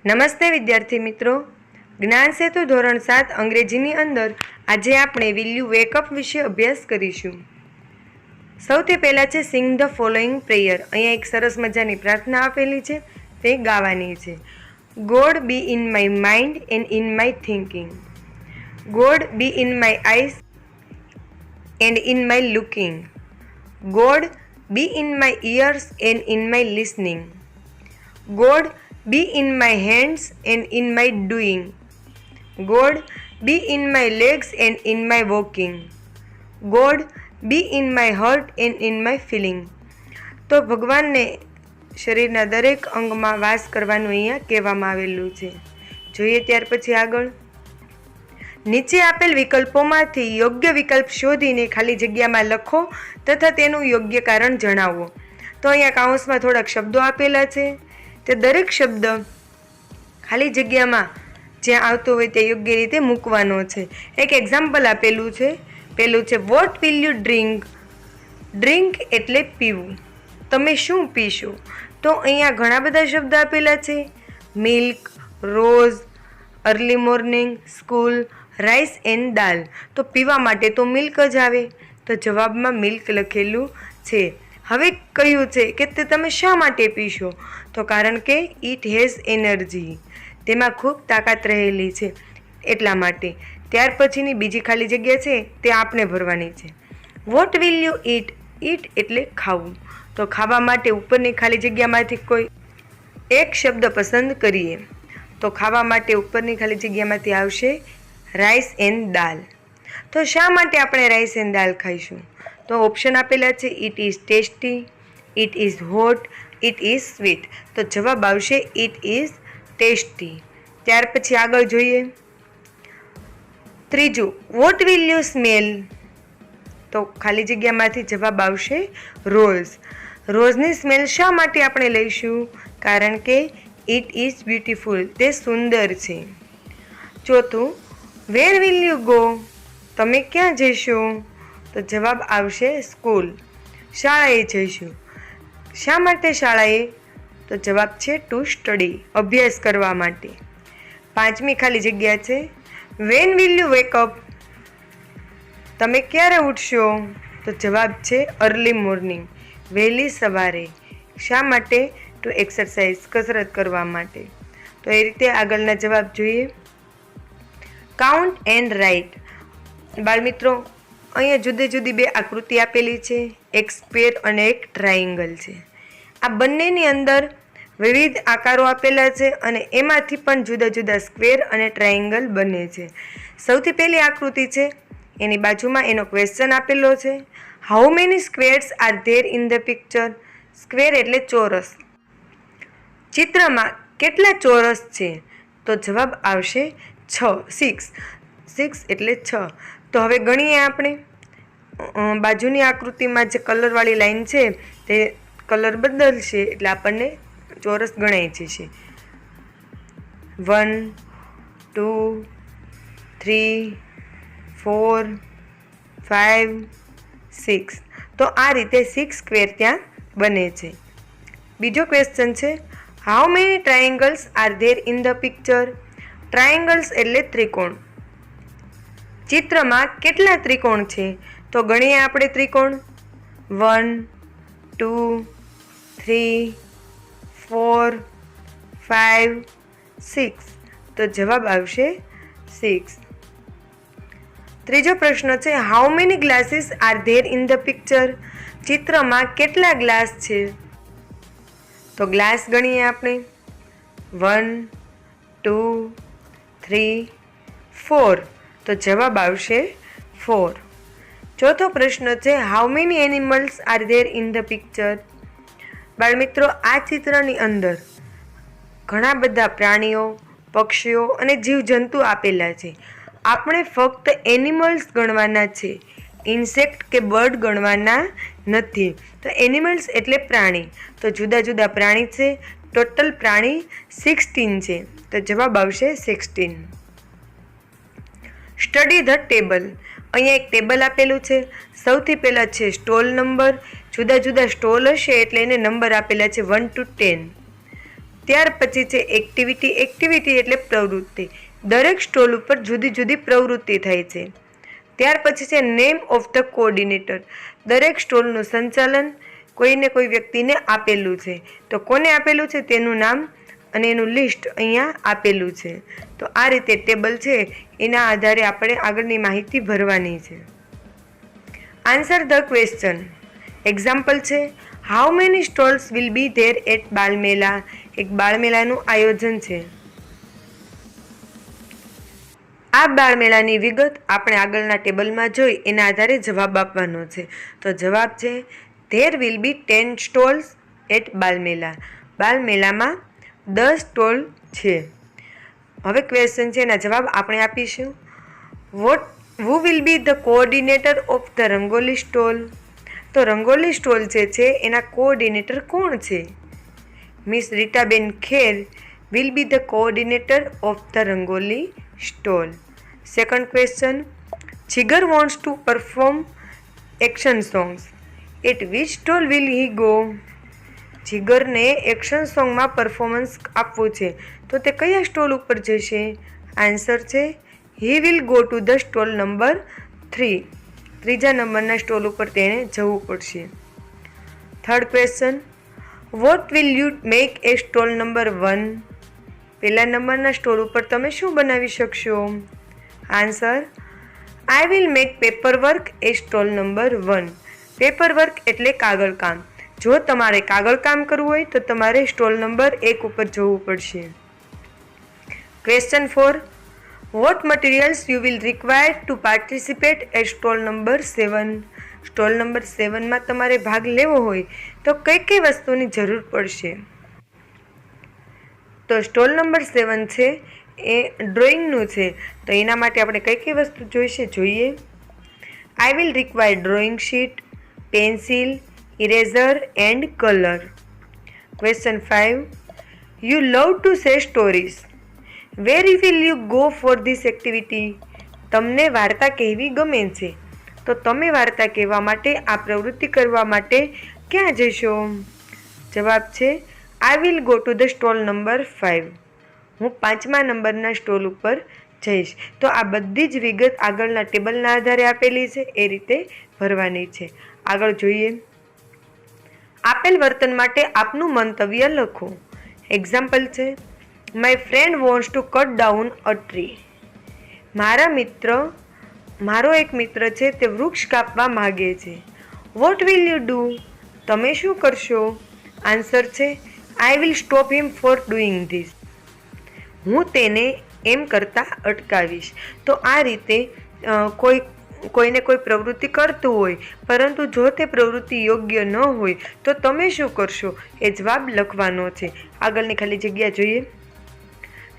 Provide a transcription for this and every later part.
નમસ્તે વિદ્યાર્થી મિત્રો, જ્ઞાન સેતુ ધોરણ 7 અંગ્રેજીની અંદર આજે આપણે વિલ યુ વેકઅપ વિશે અભ્યાસ કરીશું. સૌથી પહેલાં છે સિંગ ધ ફોલોઈંગ પ્રેયર. અહીંયા એક સરસ મજાની પ્રાર્થના આપેલી છે, તે ગાવાની છે. God be in my mind and in my thinking. God be in my eyes and in my looking. God be in my ears and in my listening. God be in my hands and in my doing. God, be in my legs and in my walking. God, be in my heart and in my feeling. તો ભગવાનને શરીરના દરેક અંગમાં વાસ કરવાનું અહીંયા કહેવામાં આવેલું છે. જોઈએ ત્યાર પછી આગળ. નીચે આપેલ વિકલ્પોમાંથી યોગ્ય વિકલ્પ શોધીને ખાલી જગ્યામાં લખો તથા તેનું યોગ્ય કારણ જણાવો. તો અહીંયા કાઉન્સમાં થોડાક શબ્દો આપેલા છે, તે દરેક શબ્દ ખાલી જગ્યામાં જ્યાં આવતો હોય તે યોગ્ય રીતે મૂકવાનો છે. એક એક્ઝામ્પલ આપેલું છે. પેલું છે what will you drink. Drink એટલે પીવું. તમે શું પીશો? તો અહીંયા ઘણા બધા શબ્દ આપેલા છે. Milk, rose, early morning, school, rice and dal. તો પીવા માટે તો મિલ્ક જ આવે, તો જવાબમાં મિલ્ક લખેલું છે. હવે કહ્યું છે કે તે તમે શા માટે પીશો? તો કારણ કે ઇટ હેઝ એનર્જી, તેમાં ખૂબ તાકાત રહેલી છે એટલા માટે. ત્યાર પછીની બીજી ખાલી જગ્યા છે તે આપણે ભરવાની છે. What will you it. It એટલે ખાવું. તો ખાવા માટે ઉપરની ખાલી જગ્યામાંથી કોઈ એક શબ્દ પસંદ કરીએ. તો ખાવા માટે ઉપરની ખાલી જગ્યામાંથી આવશે રાઈસ એન્ડ દાલ. તો શા માટે આપણે રાઈસ એન્ડ દાલ ખાઈશું? તો ઓપ્શન આપેલા છે it is tasty, it is hot, it is sweet. તો જવાબ આવશે ઇટ ઇઝ ટેસ્ટી. ત્યાર પછી આગળ જોઈએ. ત્રીજું વોટ વિલ યુ સ્મેલ. તો ખાલી જગ્યામાંથી જવાબ આવશે રોઝ. રોઝની સ્મેલ શા માટે આપણે લઈશું? કારણ કે ઇટ ઇઝ બ્યુટીફુલ, તે સુંદર છે. ચોથું વેર વિલ યુ ગો. તમે ક્યાં જશો? તો જવાબ આવશે સ્કૂલ, શાળાએ જઈશું. શા માટે શાળાએ? તો જવાબ છે ટુ સ્ટડી, અભ્યાસ કરવા માટે. પાંચમી ખાલી જગ્યા છે વેન વિલ યુ વેકઅપ. તમે ક્યારે ઉઠશો? તો જવાબ છે અર્લી મોર્નિંગ, વહેલી સવારે. શા માટે? ટુ એક્સરસાઇઝ, કસરત કરવા માટે. તો એ રીતે આગળના જવાબ જોઈએ. Count and write. બાળમિત્રો, અહીંયા જુદી જુદી બે આકૃતિ આપેલી છે, એક સ્ક્વેર અને એક ટ્રાયેંગલ છે. આ બંનેની અંદર વિવિધ આકારો આપેલા છે અને એમાંથી પણ જુદા જુદા સ્ક્વેર અને ટ્રાયેંગલ બને છે. સૌથી પહેલી આકૃતિ છે, એની બાજુમાં એનો ક્વેશ્ચન આપેલો છે. How many squares R there in the picture. Square એટલે ચોરસ. ચિત્રમાં કેટલા ચોરસ છે? તો જવાબ આવશે 6. 6 એટલે 6. તો હવે ગણીએ આપણે. બાજુની આકૃતિમાં જે કલરવાળી લાઈન છે તે કલર બદલશે એટલે આપણને ચોરસ ગણાય જશે. 1, 2, 3, 4, 5, 6. તો આ રીતે 6 સ્ક્વેર ત્યાં બને છે. બીજો ક્વેશ્ચન છે how many triangles are there in the picture. Triangles એટલે ત્રિકોણ. ચિત્રમાં કેટલા ત્રિકોણ છે? તો ગણીએ આપણે ત્રિકોણ. 1, 2, 3, 4, 5, 6. તો જવાબ આવશે 6. ત્રીજો પ્રશ્ન છે how many glasses R there in the picture. ચિત્રમાં કેટલા ગ્લાસ છે? તો ગ્લાસ ગણીએ આપણે. 1, 2, 3, 4. તો જવાબ આવશે 4. ચોથો પ્રશ્ન છે how many animals are there in the picture. બાળમિત્રો, આ ચિત્રની અંદર ઘણા બધા પ્રાણીઓ, પક્ષીઓ અને જીવજંતુ આપેલા છે. આપણે ફક્ત એનિમલ્સ ગણવાના છે, ઇન્સેક્ટ કે બર્ડ ગણવાના નથી. તો એનિમલ્સ એટલે પ્રાણી. તો જુદા જુદા પ્રાણી છે. ટોટલ પ્રાણી 16 છે. તો જવાબ આવશે 16. Study the table. અહીંયા એક ટેબલ આપેલું છે. સૌથી પહેલાં છે સ્ટોલ નંબર. જુદા જુદા સ્ટોલ હશે એટલે એને નંબર આપેલા છે 1 to 10. ત્યાર પછી છે એક્ટિવિટી. એક્ટિવિટી એટલે પ્રવૃત્તિ. દરેક સ્ટોલ ઉપર જુદી જુદી પ્રવૃત્તિ થાય છે. ત્યાર પછી છે નેમ ઓફ ધ કોઓર્ડિનેટર. દરેક સ્ટોલનું સંચાલન કોઈને કોઈ વ્યક્તિને આપેલું છે. તો કોને આપેલું છે તેનું નામ અને એનું લિસ્ટ અહીંયા આપેલું છે. તો આ રીતે ટેબલ છે એના આધારે આપણે આગળની માહિતી ભરવાની છે. Answer the question. એક્ઝામ્પલ છે how many stalls will be there at Balmela. એક બાળમેળાનું આયોજન છે. આ બાળમેળાની વિગત આપણે આગળના ટેબલમાં જોઈ એના આધારે જવાબ આપવાનો છે. તો જવાબ છે there will be 10 stalls at Balmela. બાલમેલામાં 10 સ્ટોલ છે. હવે ક્વેશ્ચન છે એના જવાબ આપણે આપીશું. Who will be the coordinator of the rangoli stall. તો રંગોલી સ્ટોલ જે છે એના કોઓર્ડિનેટર કોણ છે? Miss Ritaben Kher will be the coordinator of the rangoli stall. Second question, Jigar wants to perform action songs. At which stall will he go. જીગરને action સોંગમાં performance આપવું છે તો તે કયા સ્ટોલ ઉપર જશે? આન્સર છે he will go to the stall number 3. ત્રીજા નંબરના સ્ટોલ ઉપર તેણે જવું પડશે. Third question, vote will you make A stall number 1. પહેલા નંબરના સ્ટોલ ઉપર તમે શું બનાવી શકશો? Answer I will make paper work A stall number 1. Paper work એટલે કાગળ કામ. જો તમારે કાગળ કામ કરવું હોય તો તમારે સ્ટોલ નંબર 1 ઉપર જવું પડશે. Question 4, what materials you will require to participate a stall number 7. Stall number 7માં તમારે ભાગ લેવો હોય તો કઈ કઈ વસ્તુની જરૂર પડશે? તો સ્ટોલ નંબર 7 છે એ ડ્રોઈંગનું છે તો એના માટે આપણે કઈ કઈ વસ્તુ જોઈશે જોઈએ. I will require drawing sheet, pencil, eraser and colour. Question 5, you love to say stories. Where will you go for this activity. તમને વાર્તા કહેવી ગમે છે તો તમે વાર્તા કહેવા માટે આ પ્રવૃત્તિ કરવા માટે ક્યાં જશો? જવાબ છે I will go to the stall number 5. હું 5મા નંબરના સ્ટોલ ઉપર જઈશ. તો આ બધી જ વિગત આગળના ટેબલના આધારે આપેલી છે એ રીતે ભરવાની છે. આગળ જોઈએ. આપેલ વર્તન માટે આપનું મંતવ્ય લખો. એક્ઝામ્પલ છે my friend wants to cut down a tree. મારો એક મિત્ર છે તે વૃક્ષ કાપવા માગે છે. What will you do. તમે શું કરશો? આન્સર છે I will stop him four doing this. હું તેને એમ કરતાં અટકાવીશ. તો આ રીતે કોઈને કોઈ પ્રવૃત્તિ કરતું હોય પરંતુ જો તે પ્રવૃત્તિ યોગ્ય ન હોય તો તમે શું કરશો એ જવાબ લખવાનો છે. આગળની ખાલી જગ્યા જોઈએ.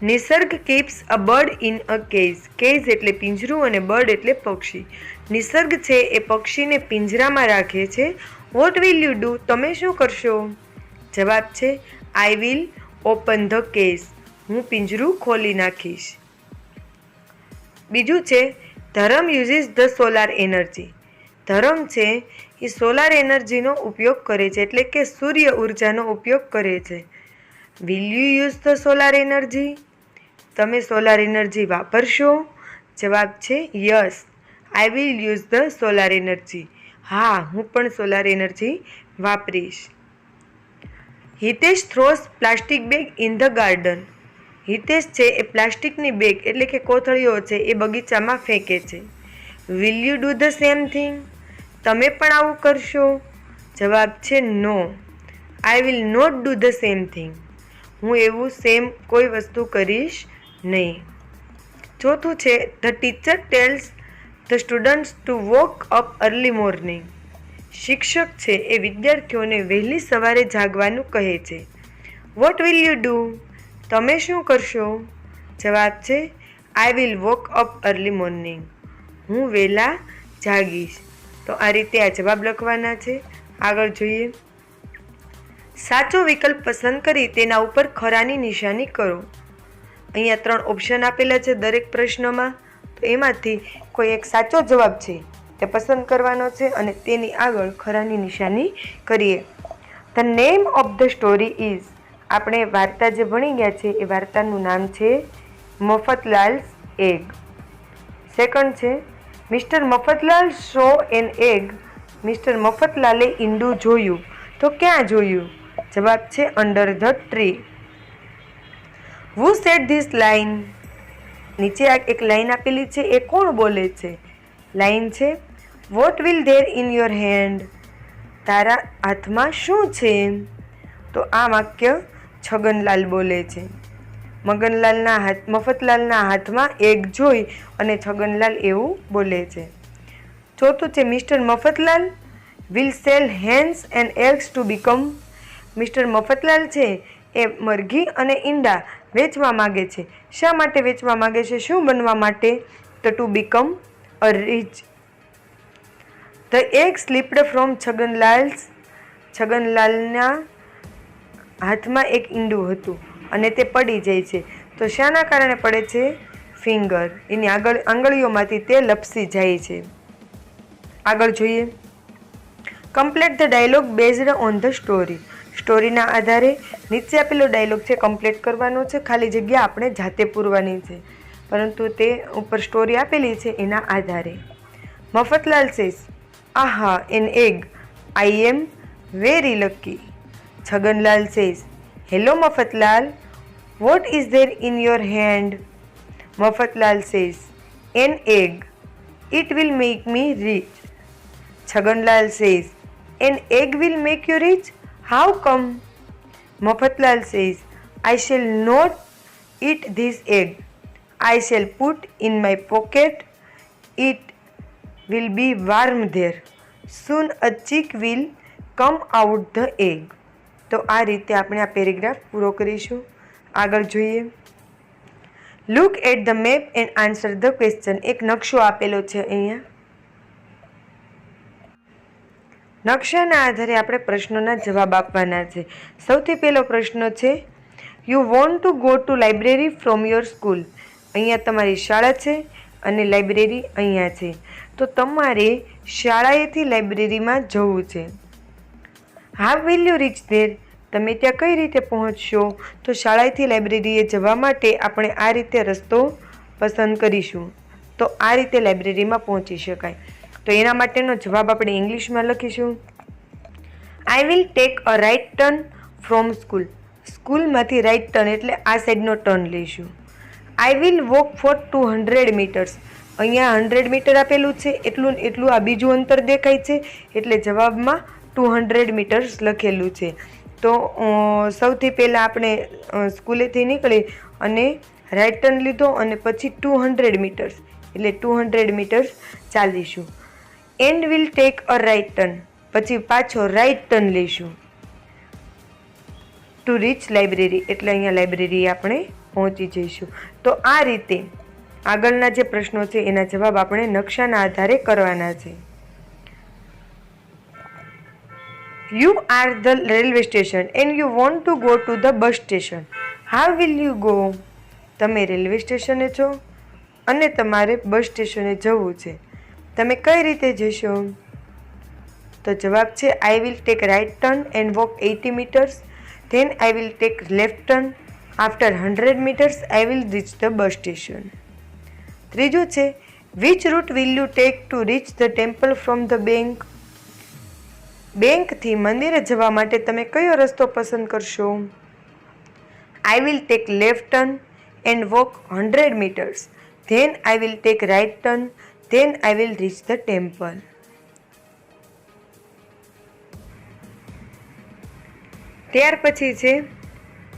Nisarg keeps a bird in a cage. Cage એટલે પિંજરું અને બર્ડ એટલે પક્ષી. નિસર્ગ છે એ પક્ષીને પિંજરામાં રાખે છે. What will you do. તમે શું કરશો? જવાબ છે I will open the cage. હું પિંજરું ખોલી નાખીશ. બીજું છે ધરમ યુઝિસ ધ સોલાર એનર્જી. ધરમ છે એ સોલાર એનર્જીનો ઉપયોગ કરે છે એટલે કે સૂર્ય ઉર્જાનો ઉપયોગ કરે છે. Will you use the solar energy. તમે સોલાર એનર્જી વાપરશો? જવાબ છે yes I will use the solar energy. હા, હું પણ સોલાર એનર્જી વાપરીશ. Hitesh throws plastic bag in the garden. Hitesh છે એ પ્લાસ્ટિકની બેગ એટલે કે કોથળીઓ છે એ બગીચામાં ફેંકે છે. Will you do the same thing. તમે પણ આવું કરશો? જવાબ છે no I will not do the same thing. હું એવું સેમ કોઈ વસ્તુ કરીશ નહીં. ચોથું છે the teacher tells the students to walk up early morning. શિક્ષક છે એ વિદ્યાર્થીઓને વહેલી સવારે જાગવાનું કહે છે. What will you do. તમે શું કરશો? જવાબ છે I will walk up early morning. હું વહેલા જાગીશ. તો આ રીતે આ જવાબ લખવાના છે. આગળ જોઈએ. સાચો વિકલ્પ પસંદ કરી તેના ઉપર ખરાની નિશાની કરો. અહીંયા 3 ઓપ્શન આપેલા છે દરેક પ્રશ્નમાં. તો એમાંથી કોઈ એક સાચો જવાબ છે તે પસંદ કરવાનો છે અને તેની આગળ ખરાની નિશાની કરીએ. The name of the story is. આપણે વાર્તા જે ભણી ગયા છે એ વાર્તાનું નામ છે મફતલાલ્સ એગ. સેકન્ડ છે mister Mafatlal saw an egg. Mister મફતલાલે ઈંડું જોયું. તો ક્યાં જોયું? જવાબ છે under the tree. Who said this line? નીચે એક લાઈન આપેલી છે, એ કોણ બોલે છે? લાઈન છે what will there in your hand? તારા હાથમાં શું છે? તો આ વાક્ય છગનલાલ બોલે છે. મફતલાલના હાથમાં એગ જોઈ અને છગનલાલ એવું બોલે છે. ચોથું છે mister Mafatlal will sell hens and eggs to become. Mister Mafatlal છે એ મરઘી અને ઈંડા વેચવા માગે છે. શા માટે વેચવા માગે છે? શું બનવા માટે? તો to become a rich. The egg slipped from છગનલાલના હાથમાં એક ઈંડું હતું અને તે પડી જાય છે. તો શાના કારણે પડે છે? ફિંગર, એની આંગળીઓમાંથી તે લપસી જાય છે. આગળ જોઈએ. Complete the dialogue based on the story. સ્ટોરીના આધારે નીચે આપેલો ડાયલોગ છે કમ્પ્લીટ કરવાનો છે. ખાલી જગ્યા આપણે જાતે પૂરવાની છે, પરંતુ તે ઉપર સ્ટોરી આપેલી છે એના આધારે. Mafatlal says, aha an egg, I am very lucky. Chhaganlal says, hello Mafatlal, what is there in your hand? Mafatlal says, an egg, it will make me rich. Chhaganlal says, an egg will make you rich? How come? Mafatlal says, I shall not eat this egg. I shall put in my pocket. It will be warm there. Soon a chick will come out the egg. તો આ રીતે આપણે આ paragraph પૂરો કરીશું. આગળ જોઈએ. Look at the map and answer the question. એક નકશો આપેલો છે અહીંયા. નકશાના આધારે આપણે પ્રશ્નોના જવાબ આપવાના છે. સૌથી પહેલો પ્રશ્ન છે you want to go to library from your school. અહીંયા તમારી શાળા છે અને લાઇબ્રેરી અહીંયા છે. તો તમારે શાળાએથી લાઇબ્રેરીમાં જવું છે. How will you rich there? તમે ત્યાં કઈ રીતે પહોંચશો? તો શાળાએથી લાઇબ્રેરીએ જવા માટે આપણે આ રીતે રસ્તો પસંદ કરીશું. તો આ રીતે લાઇબ્રેરીમાં પહોંચી શકાય. તો એના માટેનો જવાબ આપણે ઇંગ્લિશમાં લખીશું. I will take a right turn from school. સ્કૂલમાંથી રાઇટ ટર્ન એટલે આ સાઈડનો ટર્ન લઈશું. I will walk for 200 metres. અહીંયા 100 મીટર આપેલું છે, એટલું આ બીજું અંતર દેખાય છે, એટલે જવાબમાં 200 મીટર્સ લખેલું છે. તો સૌથી પહેલાં આપણે સ્કૂલેથી નીકળી અને રાઇટ ટર્ન લીધો અને પછી 200 મીટર્સ એટલે 200 મીટર્સ ચાલીશું. And will take a right turn, પછી પાછો રાઇટ ટર્ન લઈશું ટુ રીચ લાઇબ્રેરી, એટલે અહીંયા લાઇબ્રેરી આપણે પહોંચી જઈશું. તો આ રીતે આગળના જે પ્રશ્નો છે એના જવાબ આપણે નકશાના આધારે કરવાના છે. You are the railway station and you want to go to the bus station. How will you go? તમે રેલવે સ્ટેશને છો અને તમારે બસ સ્ટેશને જવું છે. તમે કઈ રીતે જશો? તો જવાબ છે I will take right turn and walk 80 metres. Then I will take left turn. After 100 metres I will reach the bus station. ત્રીજું છે which route will you take to reach the temple from the bank. બેંકથી મંદિરે જવા માટે તમે કયો રસ્તો પસંદ કરશો? I will take left turn and walk 100 metres. Then I will take right turn. Then I will reach the temple. ત્યાર પછી છે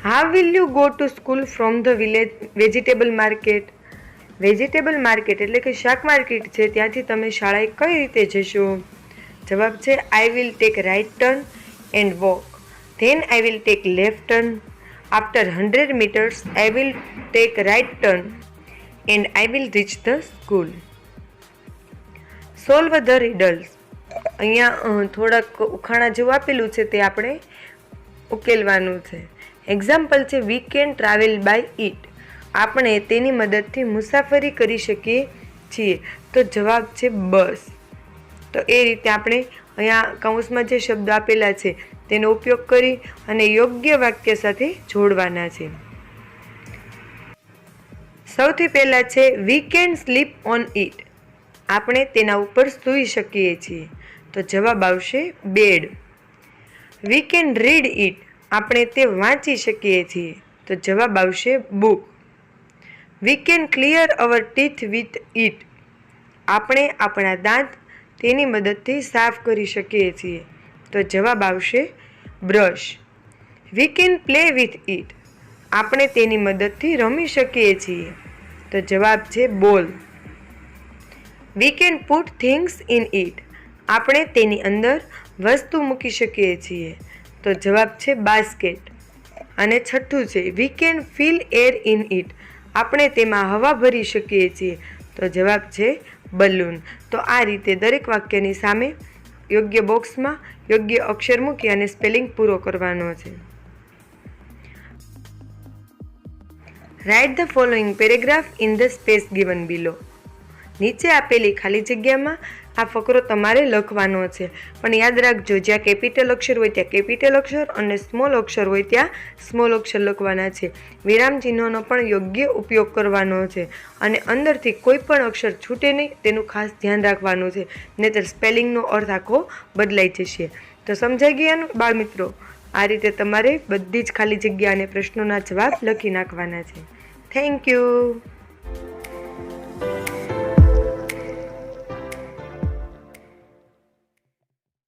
how will you go to school from the village vegetable market. Vegetable market એટલે કે શાક market છે, ત્યાંથી તમે શાળાએ કઈ રીતે જશો? જવાબ છે I will take right turn and walk. Then I will take left turn. After 100 metres I will take right turn and I will reach the school. Solve the riddles. અહીંયા થોડાક ઉખાણા જેવું આપેલું છે, તે આપણે ઉકેલવાનું છે. એક્ઝામ્પલ છે we can travel by it. આપણે તેની મદદથી મુસાફરી કરી શકીએ છીએ. તો જવાબ છે બસ. તો એ રીતે આપણે અહીંયા કૌંસમાં જે શબ્દો આપેલા છે તેનો ઉપયોગ કરી અને યોગ્ય વાક્ય સાથે જોડવાના છે. સૌથી પહેલાં છે we can sleep on it. આપણે તેના ઉપર સૂઈ શકીએ છીએ. તો જવાબ આવશે bed. We can read it. આપણે તે વાંચી શકીએ છીએ. તો જવાબ આવશે book. We can clear our teeth with it. આપણે આપણા દાંત તેની મદદથી સાફ કરી શકીએ છીએ. તો જવાબ આવશે brush. We can play with it. આપણે તેની મદદથી રમી શકીએ છીએ. તો જવાબ છે બોલ. We can put things in it. આપણે તેની અંદર વસ્તુ મૂકી શકીએ છીએ. તો જવાબ છે બાસ્કેટ. અને છઠ્ઠું છે we can fill air in it. આપણે તેમાં હવા ભરી શકીએ છીએ. તો જવાબ છે બલૂન. તો આ રીતે દરેક વાક્યની સામે યોગ્ય બોક્સમાં યોગ્ય અક્ષર મૂકી અને સ્પેલિંગ પૂરો કરવાનો છે. Write the following paragraph in the space given below. નીચે આપેલી ખાલી જગ્યામાં આ ફકરો તમારે લખવાનો છે. પણ યાદ રાખજો, જ્યાં કેપિટલ અક્ષર હોય ત્યાં કેપિટલ અક્ષર અને સ્મોલ અક્ષર હોય ત્યાં સ્મોલ અક્ષર લખવાના છે. વિરામ ચિહ્નોનો પણ યોગ્ય ઉપયોગ કરવાનો છે અને અંદરથી કોઈ પણ અક્ષર છૂટે નહીં તેનું ખાસ ધ્યાન રાખવાનું છે, નહીંતર સ્પેલિંગનો અર્થ આખો બદલાઈ જશે. તો સમજાઈ ગયાનું બાળ મિત્રો? આ રીતે તમારે બધી જ ખાલી જગ્યા અને પ્રશ્નોના જવાબ લખી નાખવાના છે. Thank you.